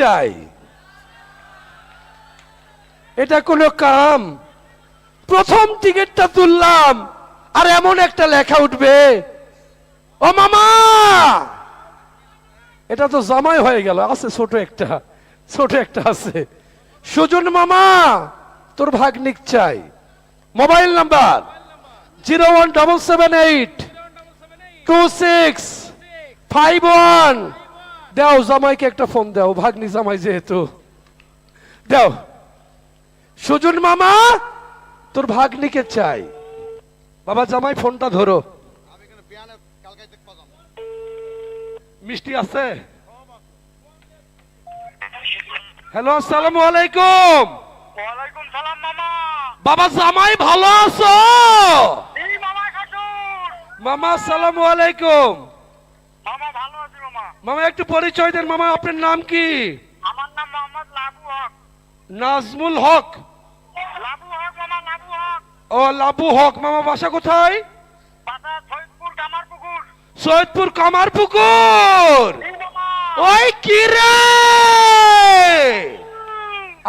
চাই। এটা কোনো কাম? প্রথম টিকিটটা তুললাম আর এমন একটা লেখা উঠবে, ও মামা। এটা তো জামাই হয়ে গেল। আছে ছোট একটা আছে, সুজন মামা তোর ভাগ্নিক চাই। Mobile number 017782651। দাও জামাইকে একটা ফোন দাও, ভাগ্নি জামাই যেহেতু। দাও। সুজন মামা তোর ভাগ্নিকে চাই। বাবা জামাই ফোনটা ধরো। মিষ্টি আছে? হ্যালো, আসসালামু আলাইকুম। ওয়ালাইকুম সালাম মামা। বাবা জামাই ভালো আছো? এই মামা খাসুর। মামা আসসালামু আলাইকুম। মামা ভালো আছি মামা। মামা একটু পরিচয় দেন। মামা আপনার নাম কি? আমার নাম মোহাম্মদ লাবু হক। নাজমুল হক। লাবু হক মামা, লাবু হক। ও লাবু হক। মামা বাসা কোথায়? বাসা সৈয়দপুর কামারপুকুর। সৈয়দপুর কামারপুকুর। এই মামা। ওই কি রে,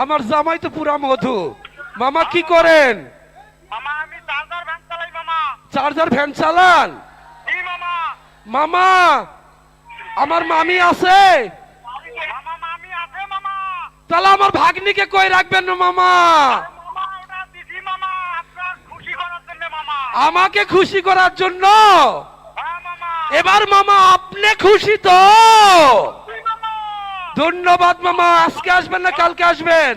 আমার জামাই তো পুরা মধু। মামা কি করেন? মামা আমি চার্জার ভ্যান চালাই মামা। চার্জার ভ্যান চালান? এই মামা। মামা আমার মামি আছে? মামা মামি আছে মামা। তাহলে আমার ভাগ্নিকে কই রাখবেন না মামা? মামা ওটা দিছি মামা, আপনার খুশি করার জন্য মামা। আমাকে খুশি করার জন্য? হ্যাঁ মামা। এবার মামা আপনি খুশি তো? এই মামা। ধন্যবাদ মামা। আজকে আসবেন না কালকে আসবেন?